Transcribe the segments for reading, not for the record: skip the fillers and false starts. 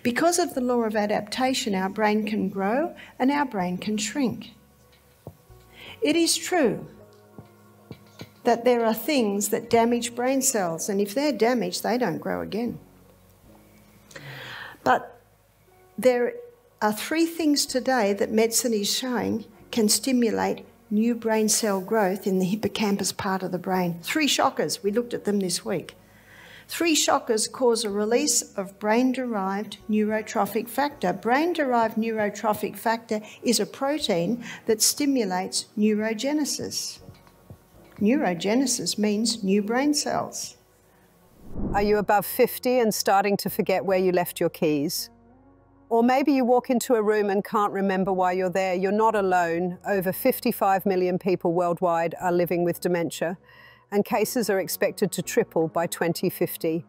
Because of the law of adaptation, our brain can grow and our brain can shrink. It is true that there are things that damage brain cells, and if they're damaged, they don't grow again. But there are 3 things today that medicine is showing can stimulate new brain cell growth in the hippocampus part of the brain. 3 shockers, we looked at them this week. 3 shockers cause a release of brain-derived neurotrophic factor. Brain-derived neurotrophic factor is a protein that stimulates neurogenesis. Neurogenesis means new brain cells. Are you above 50 and starting to forget where you left your keys? Or maybe you walk into a room and can't remember why you're there. You're not alone. Over 55 million people worldwide are living with dementia, and cases are expected to triple by 2050.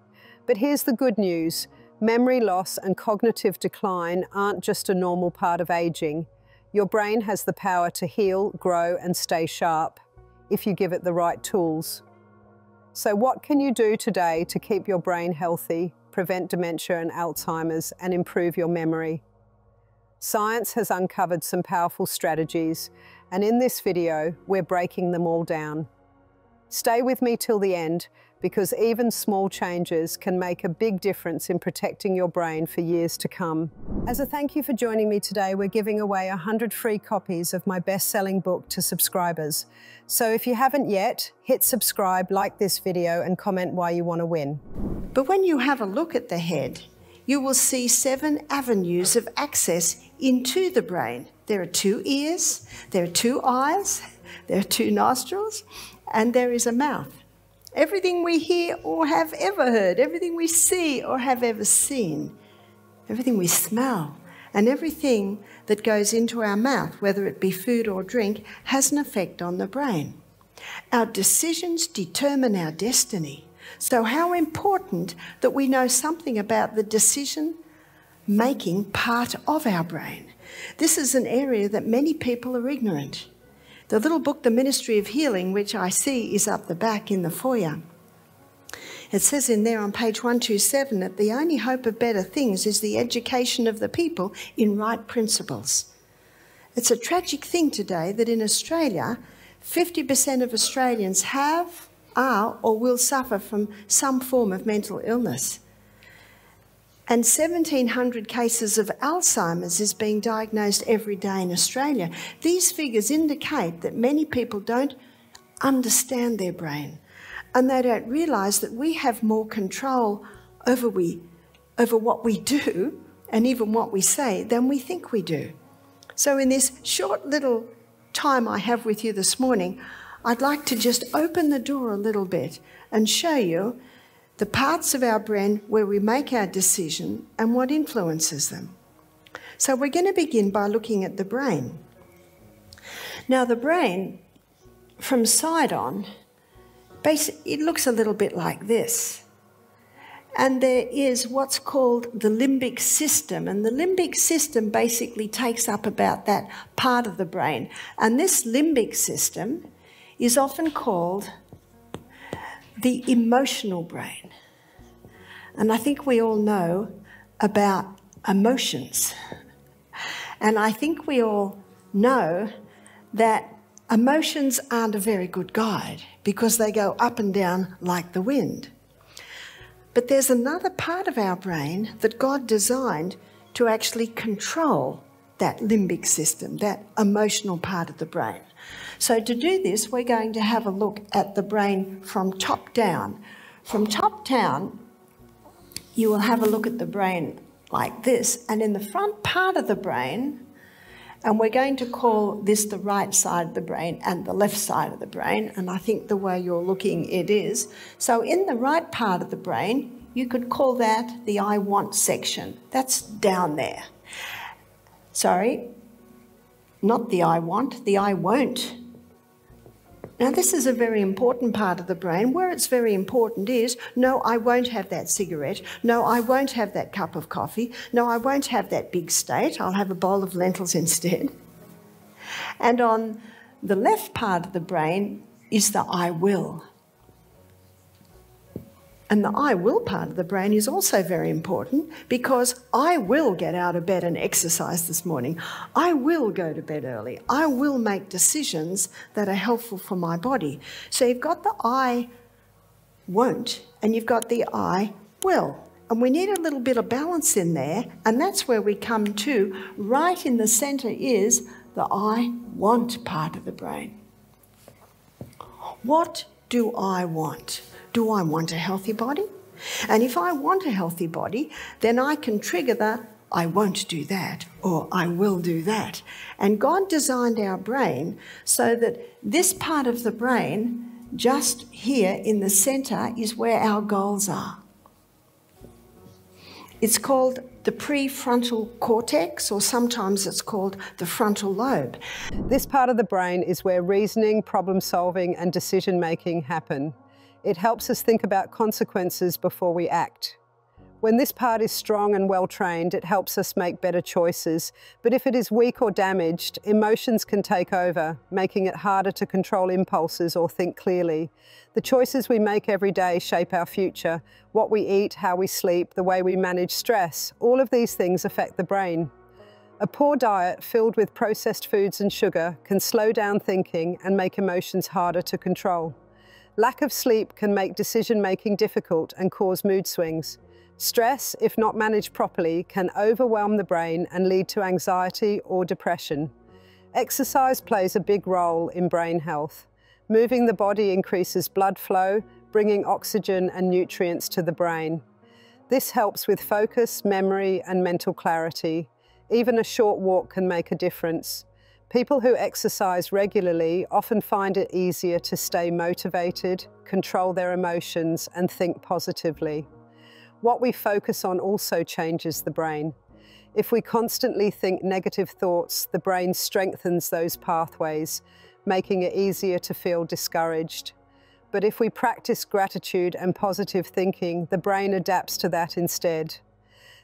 But here's the good news. Memory loss and cognitive decline aren't just a normal part of aging. Your brain has the power to heal, grow, and stay sharp if you give it the right tools. So what can you do today to keep your brain healthy, prevent dementia and Alzheimer's, and improve your memory? Science has uncovered some powerful strategies, and in this video, we're breaking them all down. Stay with me till the end, because even small changes can make a big difference in protecting your brain for years to come. As a thank you for joining me today, we're giving away 100 free copies of my best-selling book to subscribers. So if you haven't yet, hit subscribe, like this video, and comment why you want to win. But when you have a look at the head, you will see 7 avenues of access into the brain. There are 2 ears, there are 2 eyes, there are 2 nostrils, and there is a mouth. Everything we hear or have ever heard, everything we see or have ever seen, everything we smell, and everything that goes into our mouth, whether it be food or drink, has an effect on the brain. Our decisions determine our destiny. So how important that we know something about the decision-making part of our brain. This is an area that many people are ignorant. The little book, The Ministry of Healing, which I see is up the back in the foyer, it says in there on page 127 that the only hope of better things is the education of the people in right principles. It's a tragic thing today that in Australia, 50% of Australians have, are, or will suffer from some form of mental illness. And 1,700 cases of Alzheimer's is being diagnosed every day in Australia. These figures indicate that many people don't understand their brain, and they don't realise that we have more control over what we do and even what we say than we think we do. So in this short little time I have with you this morning, I'd like to just open the door a little bit and show you the parts of our brain where we make our decision and what influences them. So we're going to begin by looking at the brain. Now the brain, from side on, it looks a little bit like this. And there is what's called the limbic system. And the limbic system basically takes up about that part of the brain. And this limbic system is often called the emotional brain. And I think we all know about emotions. And I think we all know that emotions aren't a very good guide because they go up and down like the wind. But there's another part of our brain that God designed to actually control that limbic system, that emotional part of the brain. So to do this, we're going to have a look at the brain from top down. From top down, you will have a look at the brain like this, and in the front part of the brain, and we're going to call this the right side of the brain and the left side of the brain, and I think the way you're looking it is. So in the right part of the brain, you could call that the I want section. That's down there. Sorry, not the I want, the I won't. Now this is a very important part of the brain. Where it's very important is, no, I won't have that cigarette. No, I won't have that cup of coffee. No, I won't have that big steak. I'll have a bowl of lentils instead. And on the left part of the brain is the I will. And the I will part of the brain is also very important, because I will get out of bed and exercise this morning. I will go to bed early. I will make decisions that are helpful for my body. So you've got the I won't and you've got the I will. And we need a little bit of balance in there, and that's where we come to, right in the centre is the I want part of the brain. What do I want? Do I want a healthy body? And if I want a healthy body, then I can trigger the I won't do that, or I will do that. And God designed our brain so that this part of the brain, just here in the centre, is where our goals are. It's called the prefrontal cortex, or sometimes it's called the frontal lobe. This part of the brain is where reasoning, problem solving and decision making happen. It helps us think about consequences before we act. When this part is strong and well trained, it helps us make better choices. But if it is weak or damaged, emotions can take over, making it harder to control impulses or think clearly. The choices we make every day shape our future. What we eat, how we sleep, the way we manage stress, all of these things affect the brain. A poor diet filled with processed foods and sugar can slow down thinking and make emotions harder to control. Lack of sleep can make decision-making difficult and cause mood swings. Stress, if not managed properly, can overwhelm the brain and lead to anxiety or depression. Exercise plays a big role in brain health. Moving the body increases blood flow, bringing oxygen and nutrients to the brain. This helps with focus, memory, and mental clarity. Even a short walk can make a difference. People who exercise regularly often find it easier to stay motivated, control their emotions, and think positively. What we focus on also changes the brain. If we constantly think negative thoughts, the brain strengthens those pathways, making it easier to feel discouraged. But if we practice gratitude and positive thinking, the brain adapts to that instead.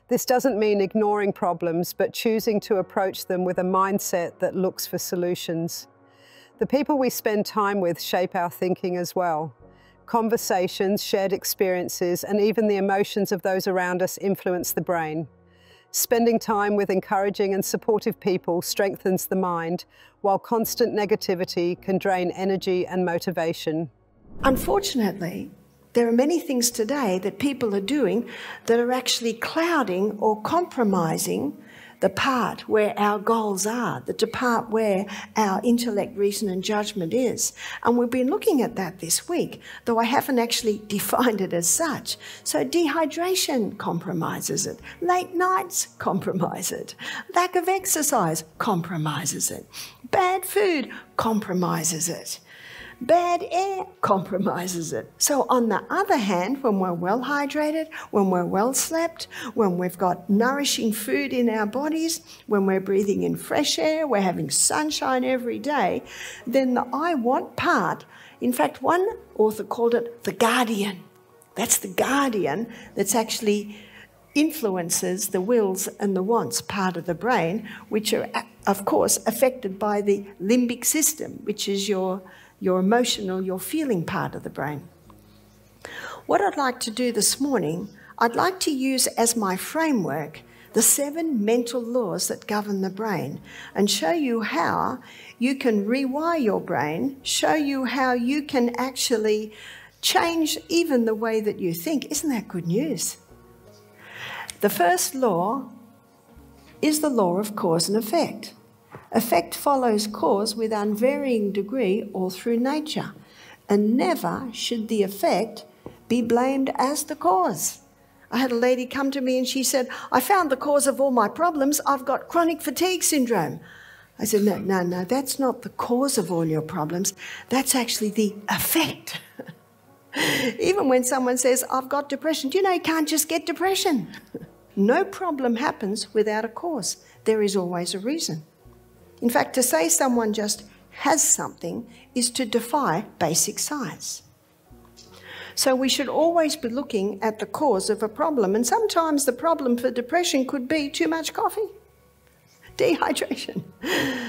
This doesn't mean ignoring problems, but choosing to approach them with a mindset that looks for solutions. The people we spend time with shape our thinking as well. Conversations, shared experiences, and even the emotions of those around us influence the brain. Spending time with encouraging and supportive people strengthens the mind, while constant negativity can drain energy and motivation. Unfortunately, there are many things today that people are doing that are actually clouding or compromising the part where our goals are, the part where our intellect, reason and judgment is. And we've been looking at that this week, though I haven't actually defined it as such. So dehydration compromises it. Late nights compromise it. Lack of exercise compromises it. Bad food compromises it. Bad air compromises it. So on the other hand, when we're well hydrated, when we're well slept, when we've got nourishing food in our bodies, when we're breathing in fresh air, we're having sunshine every day, then the I want part, in fact, one author called it the guardian. That's the guardian that's actually influences the wills and the wants part of the brain, which are, of course, affected by the limbic system, which is your emotional, your feeling part of the brain. What I'd like to do this morning, I'd like to use as my framework the 7 mental laws that govern the brain and show you how you can rewire your brain, show you how you can actually change even the way that you think. Isn't that good news? The first law is the law of cause and effect. Effect follows cause with unvarying degree all through nature, and never should the effect be blamed as the cause. I had a lady come to me and she said, I found the cause of all my problems. I've got chronic fatigue syndrome. I said, no, that's not the cause of all your problems. That's actually the effect. Even when someone says, I've got depression, do you know you can't just get depression? No problem happens without a cause. There is always a reason. In fact, to say someone just has something is to defy basic science. So we should always be looking at the cause of a problem. And sometimes the problem for depression could be too much coffee, dehydration.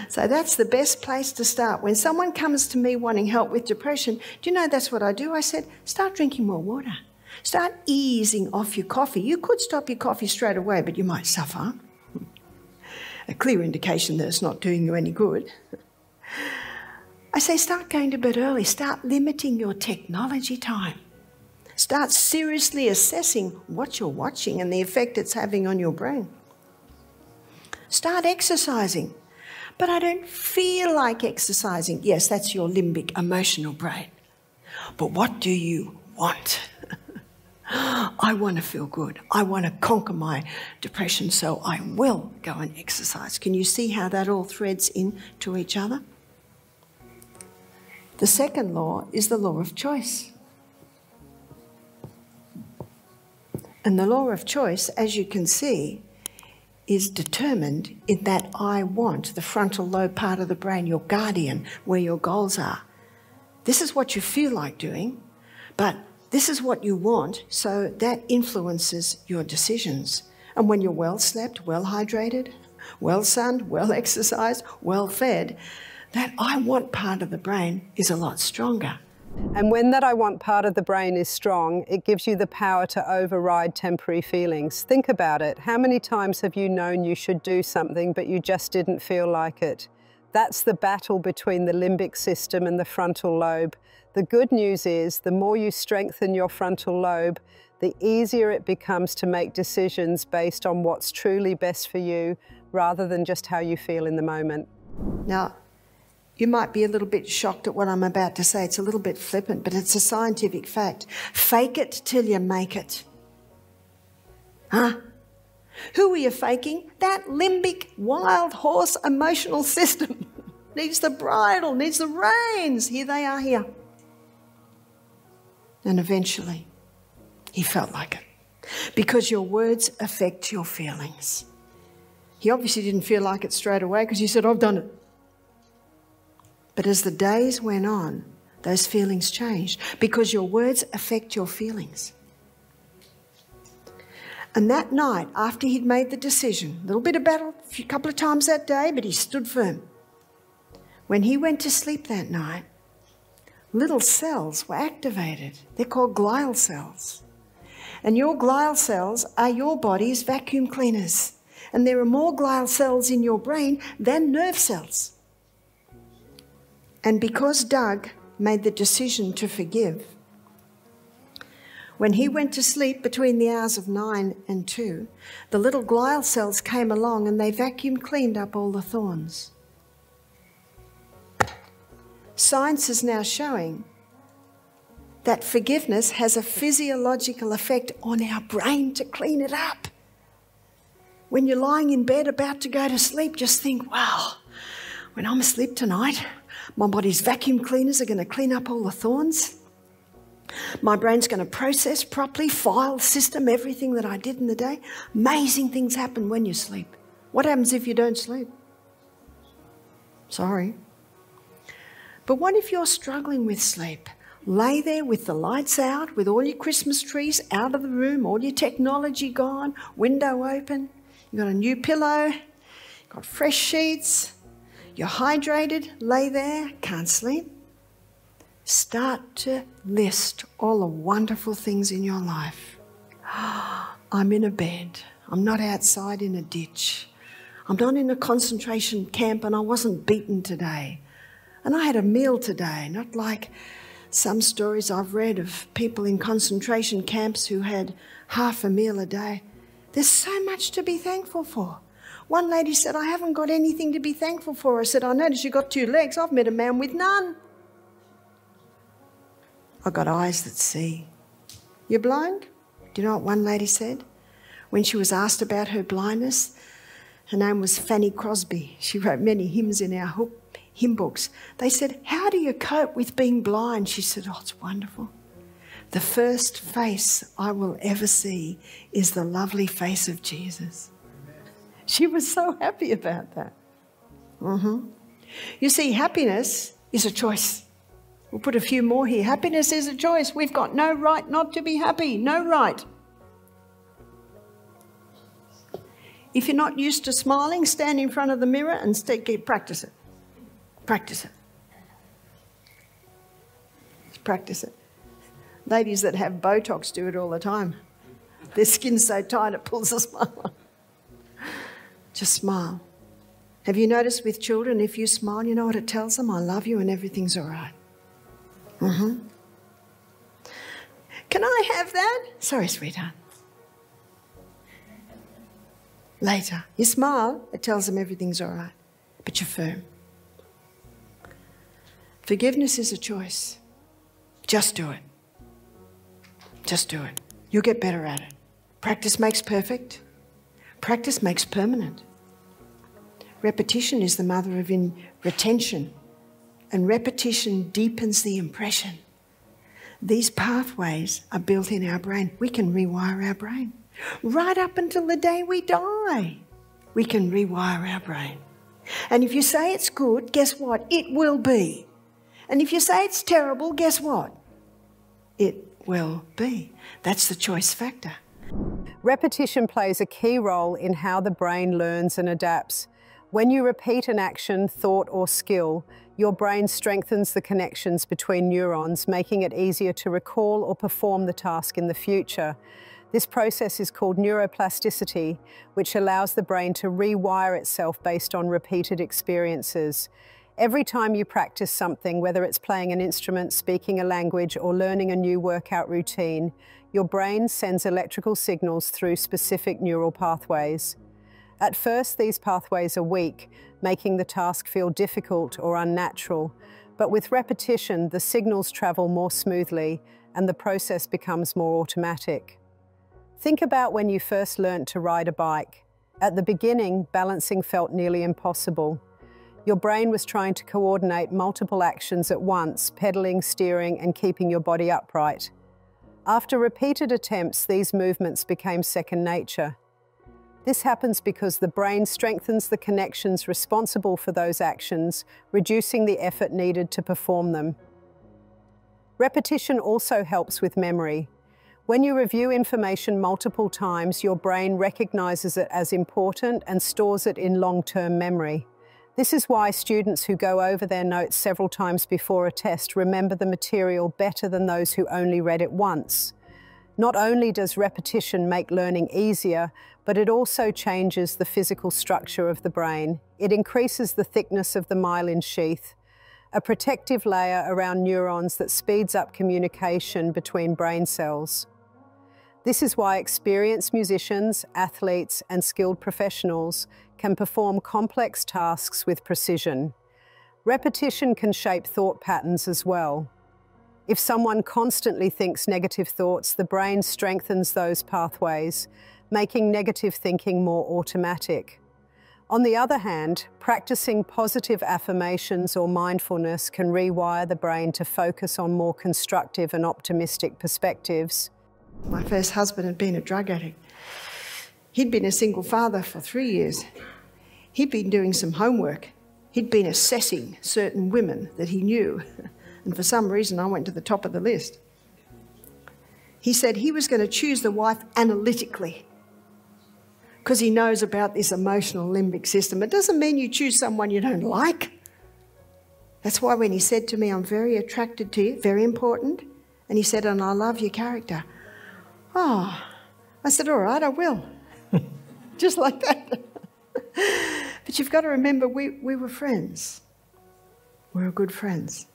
So that's the best place to start. When someone comes to me wanting help with depression, do you know that's what I do? I said, start drinking more water. Start easing off your coffee. You could stop your coffee straight away, but you might suffer. A clear indication that it's not doing you any good. I say start going to bed early. Start limiting your technology time. Start seriously assessing what you're watching and the effect it's having on your brain. Start exercising. But I don't feel like exercising. Yes, that's your limbic emotional brain. But what do you want? I want to feel good. I want to conquer my depression, so I will go and exercise. Can you see how that all threads into each other? The second law is the law of choice. And the law of choice, as you can see, is determined in that I want, the frontal lobe part of the brain, your guardian, where your goals are. This is what you feel like doing, but this is what you want, so that influences your decisions. And when you're well slept, well hydrated, well sunned, well exercised, well fed, that I want part of the brain is a lot stronger. And when that I want part of the brain is strong, it gives you the power to override temporary feelings. Think about it. How many times have you known you should do something, but you just didn't feel like it? That's the battle between the limbic system and the frontal lobe. The good news is the more you strengthen your frontal lobe, the easier it becomes to make decisions based on what's truly best for you, rather than just how you feel in the moment. Now, you might be a little bit shocked at what I'm about to say. It's a little bit flippant, but it's a scientific fact. Fake it till you make it. Huh? Who are you faking? That limbic, wild horse emotional system. Needs the bridle, needs the reins. Here they are here. And eventually, he felt like it. Because your words affect your feelings. He obviously didn't feel like it straight away because he said, I've done it. But as the days went on, those feelings changed because your words affect your feelings. And that night, after he'd made the decision, a little bit of battle, a couple of times that day, but he stood firm. When he went to sleep that night, little cells were activated. They're called glial cells. And your glial cells are your body's vacuum cleaners. And there are more glial cells in your brain than nerve cells. And because Doug made the decision to forgive, when he went to sleep between the hours of 9 and 2, the little glial cells came along and they vacuum cleaned up all the thorns. Science is now showing that forgiveness has a physiological effect on our brain to clean it up. When you're lying in bed about to go to sleep, just think, wow, when I'm asleep tonight, my body's vacuum cleaners are going to clean up all the thorns. My brain's going to process properly, file system, everything that I did in the day. Amazing things happen when you sleep. What happens if you don't sleep? Sorry. But what if you're struggling with sleep? Lay there with the lights out, with all your Christmas trees out of the room, all your technology gone, window open. You've got a new pillow, you've got fresh sheets. You're hydrated, lay there, can't sleep. Start to list all the wonderful things in your life. I'm in a bed. I'm not outside in a ditch. I'm not in a concentration camp and I wasn't beaten today. And I had a meal today, not like some stories I've read of people in concentration camps who had half a meal a day. There's so much to be thankful for. One lady said, I haven't got anything to be thankful for. I said, I noticed you got 2 legs. I've met a man with none. I've got eyes that see. You're blind? Do you know what one lady said? When she was asked about her blindness, her name was Fanny Crosby. She wrote many hymns in our hymn books. They said, how do you cope with being blind? She said, oh, it's wonderful. The first face I will ever see is the lovely face of Jesus. She was so happy about that. You see, happiness is a choice. We'll put a few more here. Happiness is a choice. We've got no right not to be happy. No right. If you're not used to smiling, stand in front of the mirror and practice it. Practice it. Practice it. Ladies that have Botox do it all the time. Their skin's so tight it pulls a smile. Just smile. Have you noticed with children, if you smile, you know what it tells them? I love you and everything's all right. Can I have that? Sorry, sweetheart. Later. You smile, it tells them everything's all right. But you're firm. Forgiveness is a choice. Just do it. Just do it. You'll get better at it. Practice makes perfect. Practice makes permanent. Repetition is the mother of retention, and repetition deepens the impression. These pathways are built in our brain. We can rewire our brain. Right up until the day we die, we can rewire our brain. And if you say it's good, guess what? It will be. And if you say it's terrible, guess what? It will be. That's the choice factor. Repetition plays a key role in how the brain learns and adapts. When you repeat an action, thought, or skill, your brain strengthens the connections between neurons, making it easier to recall or perform the task in the future. This process is called neuroplasticity, which allows the brain to rewire itself based on repeated experiences. Every time you practice something, whether it's playing an instrument, speaking a language, or learning a new workout routine, your brain sends electrical signals through specific neural pathways. At first, these pathways are weak, making the task feel difficult or unnatural. But with repetition, the signals travel more smoothly and the process becomes more automatic. Think about when you first learned to ride a bike. At the beginning, balancing felt nearly impossible. Your brain was trying to coordinate multiple actions at once, pedaling, steering, and keeping your body upright. After repeated attempts, these movements became second nature. This happens because the brain strengthens the connections responsible for those actions, reducing the effort needed to perform them. Repetition also helps with memory. When you review information multiple times, your brain recognizes it as important and stores it in long-term memory. This is why students who go over their notes several times before a test remember the material better than those who only read it once. Not only does repetition make learning easier, but it also changes the physical structure of the brain. It increases the thickness of the myelin sheath, a protective layer around neurons that speeds up communication between brain cells. This is why experienced musicians, athletes, and skilled professionals can perform complex tasks with precision. Repetition can shape thought patterns as well. If someone constantly thinks negative thoughts, the brain strengthens those pathways, making negative thinking more automatic. On the other hand, practicing positive affirmations or mindfulness can rewire the brain to focus on more constructive and optimistic perspectives. My first husband had been a drug addict. He'd been a single father for 3 years. He'd been doing some homework. He'd been assessing certain women that he knew. And for some reason, I went to the top of the list. He said he was going to choose the wife analytically because he knows about this emotional limbic system. It doesn't mean you choose someone you don't like. That's why when he said to me, I'm very attracted to you, very important, and he said, and I love your character. Oh, I said, all right, I will. Just like that. But you've got to remember, we were friends. We were good friends.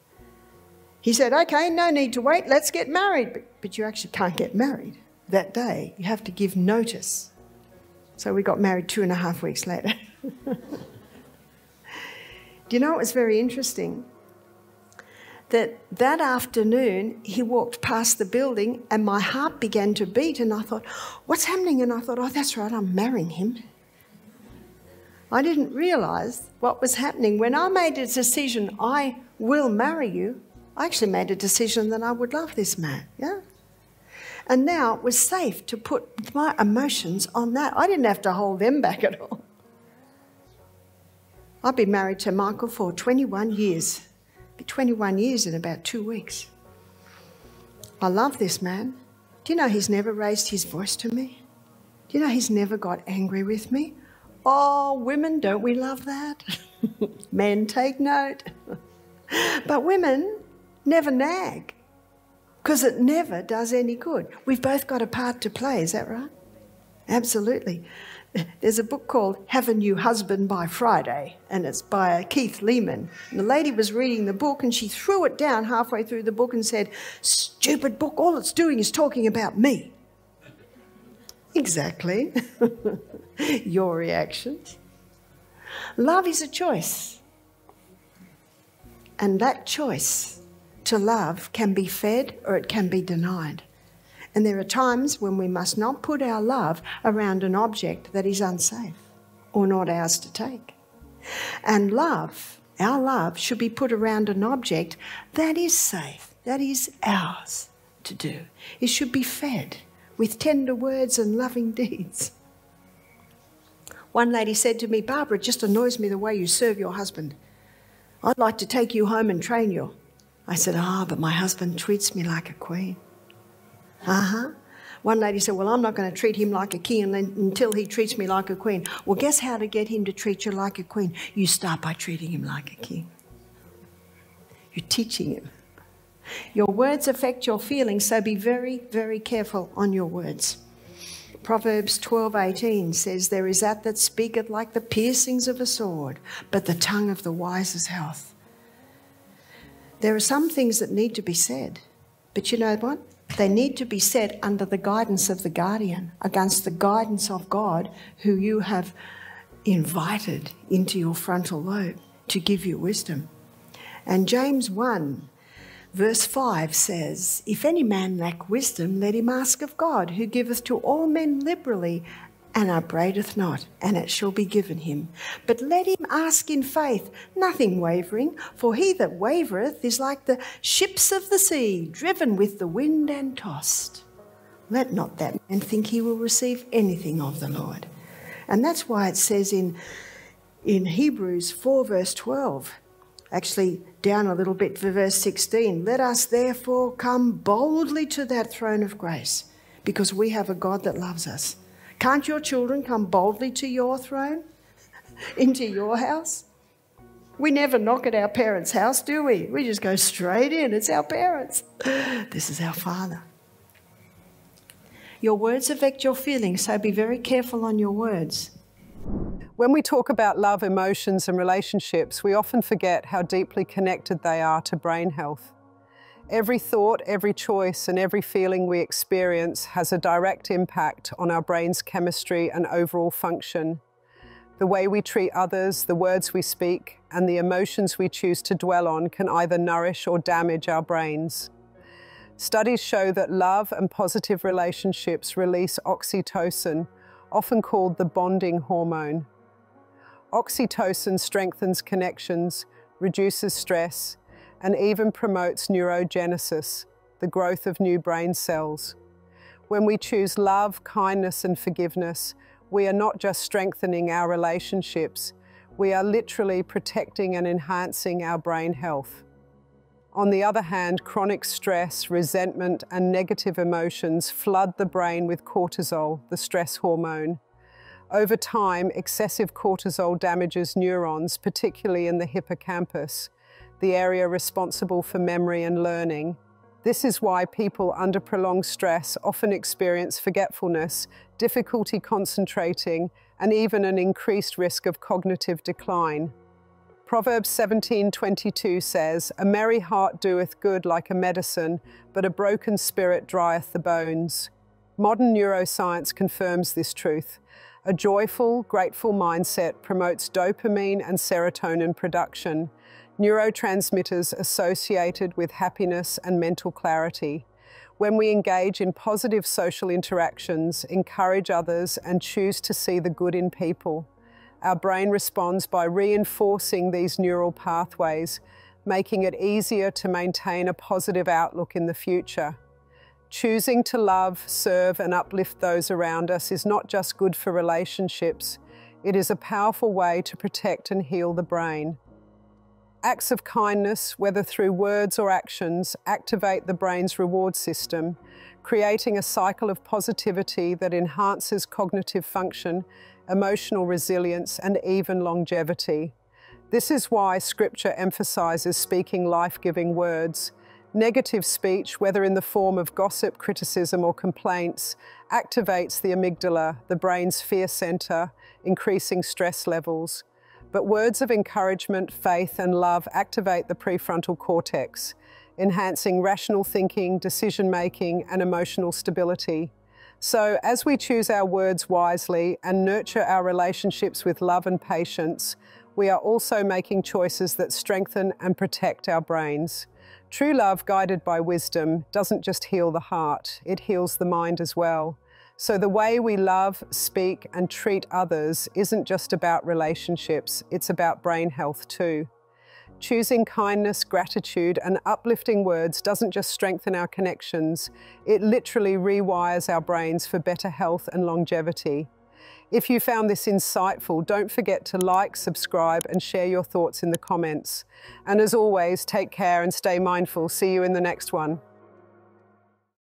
He said, okay, no need to wait, let's get married. But you actually can't get married that day. You have to give notice. So we got married 2.5 weeks later. Do you know, it was very interesting that afternoon he walked past the building and my heart began to beat and I thought, what's happening? And I thought, oh, that's right, I'm marrying him. I didn't realise what was happening. When I made a decision, I will marry you, I actually made a decision that I would love this man, yeah? And now it was safe to put my emotions on that. I didn't have to hold them back at all. I've been married to Michael for 21 years. It'll be 21 years in about 2 weeks. I love this man. Do you know he's never raised his voice to me? Do you know he's never got angry with me? Oh, women, don't we love that? Men, take note. But women never nag. because it never does any good. We've both got a part to play, is that right? Absolutely. There's a book called Have a New Husband by Friday, and it's by Keith Lehman. And the lady was reading the book and she threw it down halfway through the book and said, "Stupid book, all it's doing is talking about me." Exactly. Your reactions. Love is a choice. And that choice to love can be fed or it can be denied. And there are times when we must not put our love around an object that is unsafe or not ours to take. And love, our love, should be put around an object that is safe, that is ours to do. It should be fed with tender words and loving deeds. One lady said to me, "Barbara, it just annoys me the way you serve your husband. I'd like to take you home and train you." I said, "But my husband treats me like a queen." One lady said, "Well, I'm not going to treat him like a king until he treats me like a queen." Well, guess how to get him to treat you like a queen? You start by treating him like a king. You're teaching him. Your words affect your feelings, so be very, very careful on your words. Proverbs 12:18 says, "There is that speaketh like the piercings of a sword, but the tongue of the wise is health." There are some things that need to be said, but you know what? They need to be said under the guidance of the guardian, against the guidance of God, who you have invited into your frontal lobe to give you wisdom. And James 1 verse 5 says, "If any man lack wisdom, let him ask of God, who giveth to all men liberally and upbraideth not, and it shall be given him. But let him ask in faith, nothing wavering, for he that wavereth is like the ships of the sea, driven with the wind and tossed. Let not that man think he will receive anything of the Lord." And that's why it says in Hebrews 4 verse 12, actually down a little bit for verse 16, "Let us therefore come boldly to that throne of grace, because we have a God that loves us." Can't your children come boldly to your throne, into your house? We never knock at our parents' house, do we? We just go straight in. It's our parents. This is our Father. Your words affect your feelings, so be very careful on your words. When we talk about love, emotions, and relationships, we often forget how deeply connected they are to brain health. Every thought, every choice, and every feeling we experience has a direct impact on our brain's chemistry and overall function. The way we treat others, the words we speak, and the emotions we choose to dwell on can either nourish or damage our brains. Studies show that love and positive relationships release oxytocin, often called the bonding hormone. Oxytocin strengthens connections, reduces stress, and even promotes neurogenesis, the growth of new brain cells. When we choose love, kindness, and forgiveness, we are not just strengthening our relationships, we are literally protecting and enhancing our brain health. On the other hand, chronic stress, resentment, and negative emotions flood the brain with cortisol, the stress hormone. Over time, excessive cortisol damages neurons, particularly in the hippocampus, the area responsible for memory and learning. This is why people under prolonged stress often experience forgetfulness, difficulty concentrating, and even an increased risk of cognitive decline. Proverbs 17:22 says, "A merry heart doeth good like a medicine, but a broken spirit drieth the bones." Modern neuroscience confirms this truth. A joyful, grateful mindset promotes dopamine and serotonin production, neurotransmitters associated with happiness and mental clarity. When we engage in positive social interactions, encourage others, and choose to see the good in people, our brain responds by reinforcing these neural pathways, making it easier to maintain a positive outlook in the future. Choosing to love, serve, and uplift those around us is not just good for relationships, it is a powerful way to protect and heal the brain. Acts of kindness, whether through words or actions, activate the brain's reward system, creating a cycle of positivity that enhances cognitive function, emotional resilience, and even longevity. This is why Scripture emphasizes speaking life-giving words. Negative speech, whether in the form of gossip, criticism, or complaints, activates the amygdala, the brain's fear center, increasing stress levels. But words of encouragement, faith, and love activate the prefrontal cortex, enhancing rational thinking, decision-making, and emotional stability. So, as we choose our words wisely and nurture our relationships with love and patience, we are also making choices that strengthen and protect our brains. True love, guided by wisdom, doesn't just heal the heart, it heals the mind as well. So the way we love, speak, and treat others isn't just about relationships, it's about brain health too. Choosing kindness, gratitude, and uplifting words doesn't just strengthen our connections, it literally rewires our brains for better health and longevity. If you found this insightful, don't forget to like, subscribe, and share your thoughts in the comments. And as always, take care and stay mindful. See you in the next one.